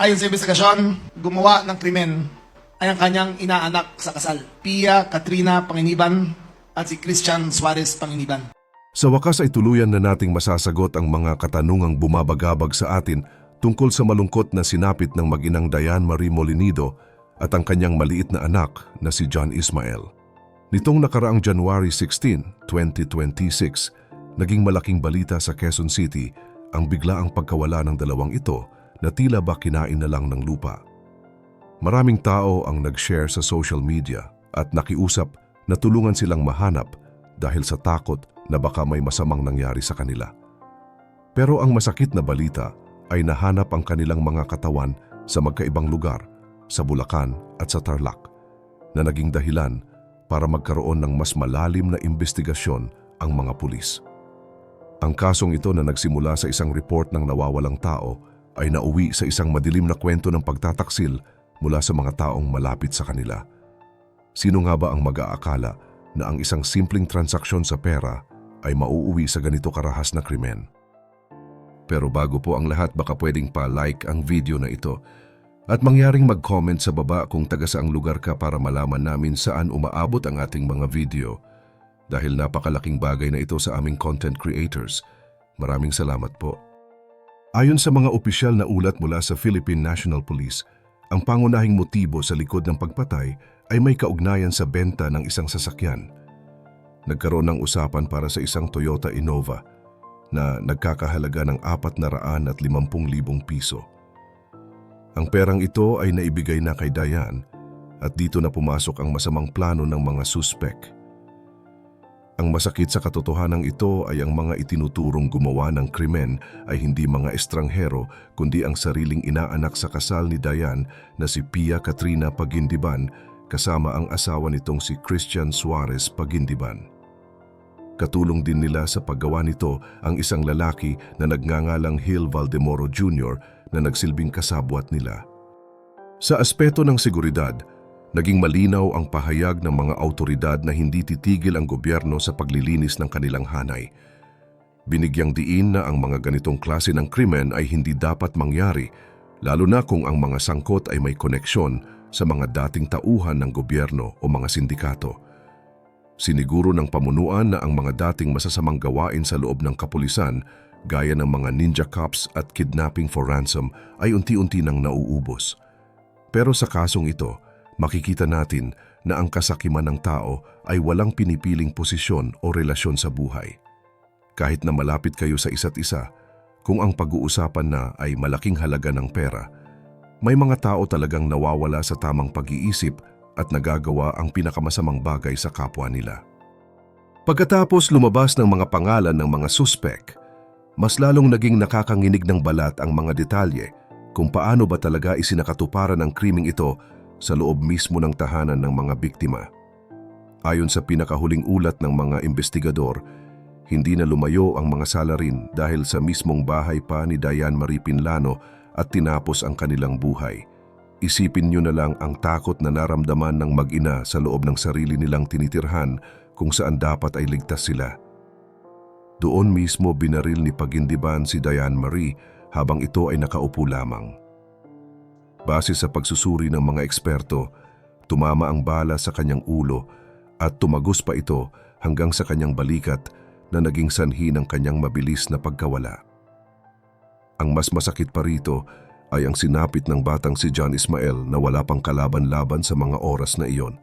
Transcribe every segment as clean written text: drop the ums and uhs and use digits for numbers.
Ayon sa investigasyon, gumawa ng krimen ay ang kanyang inaanak sa kasal, Pia Katrina Panginiban at si Christian Suarez Panginiban. Sa wakas ay tuluyan na nating masasagot ang mga katanungang bumabagabag sa atin tungkol sa malungkot na sinapit ng mag-inang Diane Marie Molinido at ang kanyang maliit na anak na si John Ismael. Nitong nakaraang January 16, 2026, naging malaking balita sa Quezon City ang biglaang pagkawala ng dalawang ito na tila ba kinain na lang ng lupa. Maraming tao ang nag-share sa social media at nakiusap na tulungan silang mahanap dahil sa takot na baka may masamang nangyari sa kanila. Pero ang masakit na balita ay nahanap ang kanilang mga katawan sa magkaibang lugar, sa Bulacan at sa Tarlac, na naging dahilan para magkaroon ng mas malalim na investigasyon ang mga pulis. Ang kasong ito na nagsimula sa isang report ng nawawalang tao ay nauwi sa isang madilim na kwento ng pagtataksil mula sa mga taong malapit sa kanila. Sino nga ba ang mag-aakala na ang isang simpleng transaksyon sa pera ay mauuwi sa ganito karahas na krimen? Pero bago po ang lahat, baka pwedeng pa-like ang video na ito at mangyaring mag-comment sa baba kung taga saang lugar ka para malaman namin saan umaabot ang ating mga video dahil napakalaking bagay na ito sa aming content creators. Maraming salamat po. Ayon sa mga opisyal na ulat mula sa Philippine National Police, ang pangunahing motibo sa likod ng pagpatay ay may kaugnayan sa benta ng isang sasakyan. Nagkaroon ng usapan para sa isang Toyota Innova na nagkakahalaga ng 450,000 piso. Ang perang ito ay naibigay na kay Diane at dito na pumasok ang masamang plano ng mga suspek. Ang masakit sa katotohanan ito ay ang mga itinuturong gumawa ng krimen ay hindi mga estranghero kundi ang sariling inaanak sa kasal ni Diane na si Pia Katrina Pagindiban kasama ang asawa nitong si Christian Suarez Pagindiban. Katulong din nila sa paggawa nito ang isang lalaki na nagngangalang Hill Valdemoro Jr. na nagsilbing kasabwat nila. Sa aspeto ng seguridad, naging malinaw ang pahayag ng mga autoridad na hindi titigil ang gobyerno sa paglilinis ng kanilang hanay. Binigyang diin na ang mga ganitong klase ng krimen ay hindi dapat mangyari, lalo na kung ang mga sangkot ay may koneksyon sa mga dating tauhan ng gobyerno o mga sindikato. Siniguro ng pamunuan na ang mga dating masasamang gawain sa loob ng kapulisan, gaya ng mga ninja cops at kidnapping for ransom, ay unti-unti nang nauubos. Pero sa kasong ito, makikita natin na ang kasakiman ng tao ay walang pinipiling posisyon o relasyon sa buhay. Kahit na malapit kayo sa isa't isa, kung ang pag-uusapan na ay malaking halaga ng pera, may mga tao talagang nawawala sa tamang pag-iisip at nagagawa ang pinakamasamang bagay sa kapwa nila. Pagkatapos lumabas ng mga pangalan ng mga suspek, mas lalong naging nakakanginig ng balat ang mga detalye kung paano ba talaga isinakatuparan ang krimeng ito sa loob mismo ng tahanan ng mga biktima. Ayon sa pinakahuling ulat ng mga investigador, hindi na lumayo ang mga salarin dahil sa mismong bahay pa ni Diane Marie Pinlano at tinapos ang kanilang buhay. Isipin niyo na lang ang takot na naramdaman ng mag-ina sa loob ng sarili nilang tinitirhan kung saan dapat ay ligtas sila. Doon mismo binaril ni Pagindiban si Diane Marie habang ito ay nakaupo lamang. Base sa pagsusuri ng mga eksperto, tumama ang bala sa kanyang ulo at tumagos pa ito hanggang sa kanyang balikat na naging sanhi ng kanyang mabilis na pagkawala. Ang mas masakit pa rito ay ang sinapit ng batang si John Ismael na wala pang kalaban-laban sa mga oras na iyon.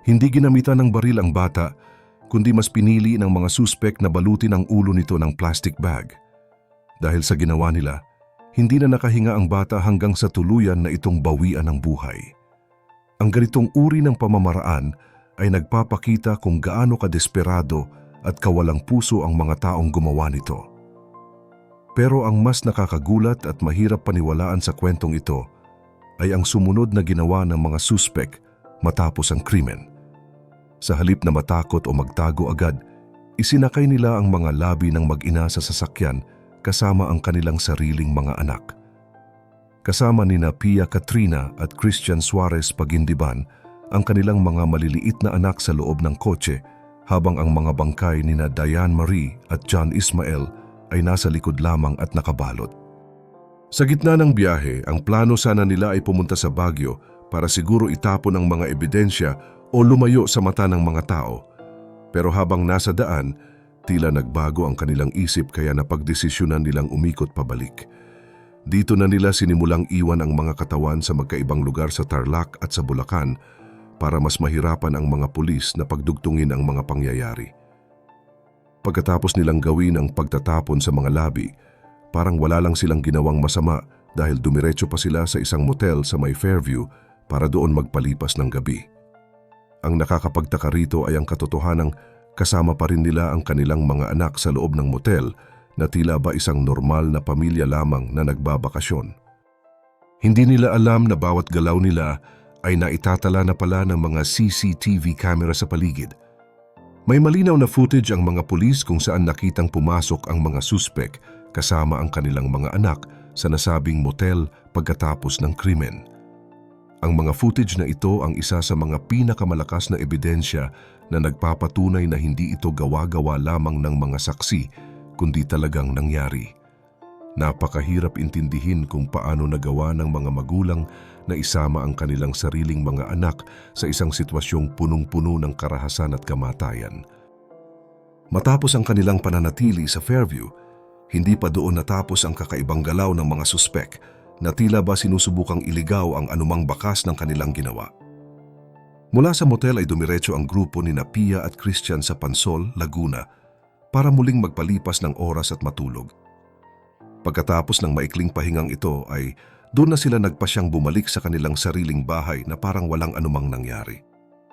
Hindi ginamitan ng baril ang bata, kundi mas pinili ng mga suspek na balutin ang ulo nito ng plastic bag. Dahil sa ginawa nila, hindi na nakahinga ang bata hanggang sa tuluyan na itong bawian ng buhay. Ang ganitong uri ng pamamaraan ay nagpapakita kung gaano kadesperado at kawalang puso ang mga taong gumawa nito. Pero ang mas nakakagulat at mahirap paniwalaan sa kwentong ito ay ang sumunod na ginawa ng mga suspek matapos ang krimen. Sa halip na matakot o magtago agad, isinakay nila ang mga labi ng mag-ina sa sasakyan kasama ang kanilang sariling mga anak. Kasama nina Pia Katrina at Christian Suarez Pagindiban ang kanilang mga maliliit na anak sa loob ng kotse habang ang mga bangkay nina Diane Marie at John Ismael ay nasa likod lamang at nakabalot. Sa gitna ng biyahe, ang plano sana nila ay pumunta sa Baguio para siguro itapon ang mga ebidensya o lumayo sa mata ng mga tao. Pero habang nasa daan, tila nagbago ang kanilang isip kaya napagdesisyonan nilang umikot pabalik. Dito na nila sinimulang iwan ang mga katawan sa magkaibang lugar sa Tarlac at sa Bulacan para mas mahirapan ang mga pulis na pagdugtungin ang mga pangyayari. Pagkatapos nilang gawin ang pagtatapon sa mga labi, parang wala lang silang ginawang masama dahil dumiretso pa sila sa isang motel sa may Fairview para doon magpalipas ng gabi. Ang nakakapagtaka rito ay ang katotohanang kasama pa rin nila ang kanilang mga anak sa loob ng motel na tila ba isang normal na pamilya lamang na nagbabakasyon. Hindi nila alam na bawat galaw nila ay naitatala na pala ng mga CCTV camera sa paligid. May malinaw na footage ang mga pulis kung saan nakitang pumasok ang mga suspek kasama ang kanilang mga anak sa nasabing motel pagkatapos ng krimen. Ang mga footage na ito ang isa sa mga pinakamalakas na ebidensya na nagpapatunay na hindi ito gawa-gawa lamang ng mga saksi kundi talagang nangyari. Napakahirap intindihin kung paano nagawa ng mga magulang na isama ang kanilang sariling mga anak sa isang sitwasyong punong-puno ng karahasan at kamatayan. Matapos ang kanilang pananatili sa Fairview, hindi pa doon natapos ang kakaibang galaw ng mga suspek na tila ba sinusubukang iligaw ang anumang bakas ng kanilang ginawa. Mula sa motel ay dumiretso ang grupo ni Pia at Christian sa Pansol, Laguna para muling magpalipas ng oras at matulog. Pagkatapos ng maikling pahingang ito ay doon na sila nagpasyang bumalik sa kanilang sariling bahay na parang walang anumang nangyari.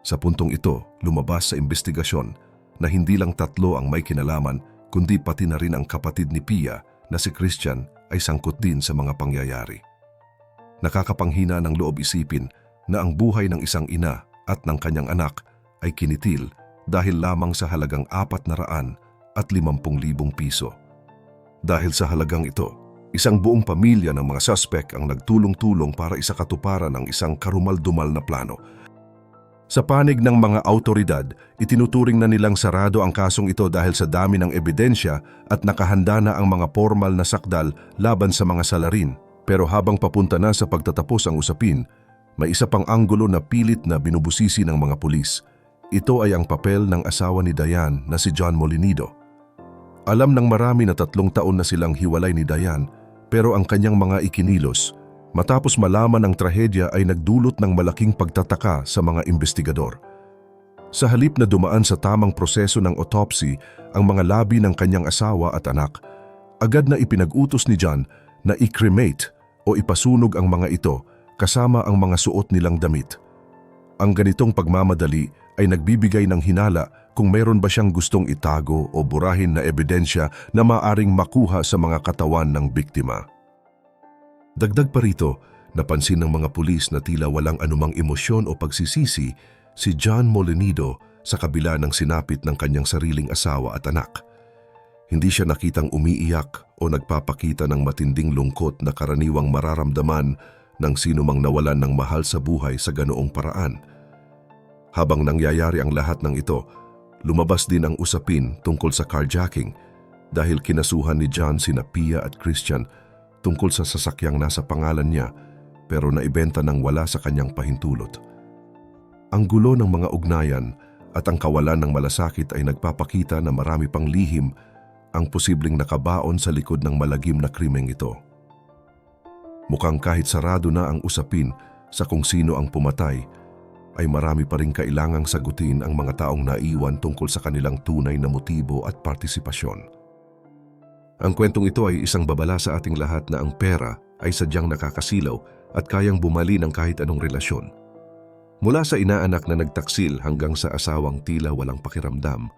Sa puntong ito, lumabas sa investigasyon na hindi lang tatlo ang may kinalaman kundi pati na rin ang kapatid ni Pia na si Christian ay sangkot din sa mga pangyayari. Nakakapanghina ng loob isipin na ang buhay ng isang ina at ng kanyang anak ay kinitil dahil lamang sa halagang 450,000 piso. Dahil sa halagang ito, isang buong pamilya ng mga suspek ang nagtulong-tulong para isakatuparan ang isang karumal-dumal na plano. Sa panig ng mga autoridad, itinuturing na nilang sarado ang kasong ito dahil sa dami ng ebidensya at nakahanda na ang mga formal na sakdal laban sa mga salarin. Pero habang papunta na sa pagtatapos ang usapin, may isa pang anggulo na pilit na binubusisi ng mga pulis. Ito ay ang papel ng asawa ni Diane na si John Molinido. Alam ng marami na 3 taon na silang hiwalay ni Diane, pero ang kanyang mga ikinilos matapos malaman ang trahedya ay nagdulot ng malaking pagtataka sa mga investigador. Sa halip na dumaan sa tamang proseso ng autopsy ang mga labi ng kanyang asawa at anak, agad na ipinag-utos ni John na i-cremate o ipasunog ang mga ito kasama ang mga suot nilang damit. Ang ganitong pagmamadali ay nagbibigay ng hinala kung meron ba siyang gustong itago o burahin na ebidensya na maaring makuha sa mga katawan ng biktima. Dagdag pa rito, napansin ng mga pulis na tila walang anumang emosyon o pagsisisi si John Molinido sa kabila ng sinapit ng kanyang sariling asawa at anak. Hindi siya nakitang umiiyak o nagpapakita ng matinding lungkot na karaniwang mararamdaman ng sinumang nawalan ng mahal sa buhay sa ganoong paraan. Habang nangyayari ang lahat ng ito, lumabas din ang usapin tungkol sa carjacking dahil kinasuhan ni John sina Pia at Christian tungkol sa sasakyang nasa pangalan niya pero naibenta ng wala sa kanyang pahintulot. Ang gulo ng mga ugnayan at ang kawalan ng malasakit ay nagpapakita na marami pang lihim ang posibleng nakabaon sa likod ng malagim na krimeng ito. Mukhang kahit sarado na ang usapin sa kung sino ang pumatay, ay marami pa rin kailangang sagutin ang mga taong naiwan tungkol sa kanilang tunay na motibo at partisipasyon. Ang kwentong ito ay isang babala sa ating lahat na ang pera ay sadyang nakakasilaw at kayang bumali ng kahit anong relasyon. Mula sa inaanak na nagtaksil hanggang sa asawang tila walang pakiramdam,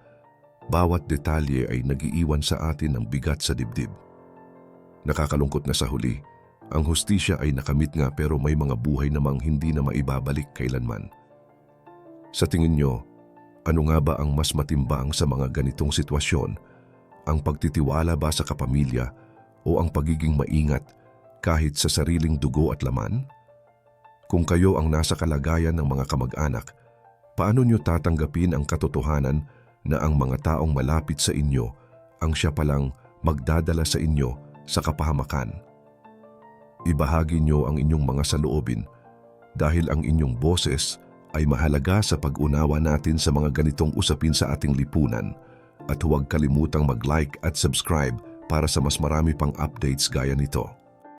bawat detalye ay nagiiwan sa atin ng bigat sa dibdib. Nakakalungkot na sa huli, ang hustisya ay nakamit nga pero may mga buhay namang hindi na maibabalik kailanman. Sa tingin nyo, ano nga ba ang mas matimbang sa mga ganitong sitwasyon? Ang pagtitiwala ba sa kapamilya o ang pagiging maingat kahit sa sariling dugo at laman? Kung kayo ang nasa kalagayan ng mga kamag-anak, paano nyo tatanggapin ang katotohanan na ang mga taong malapit sa inyo ang siya palang magdadala sa inyo sa kapahamakan? Ibahagi niyo ang inyong mga saloobin dahil ang inyong boses ay mahalaga sa pag-unawa natin sa mga ganitong usapin sa ating lipunan. At huwag kalimutang mag-like at subscribe para sa mas marami pang updates gaya nito.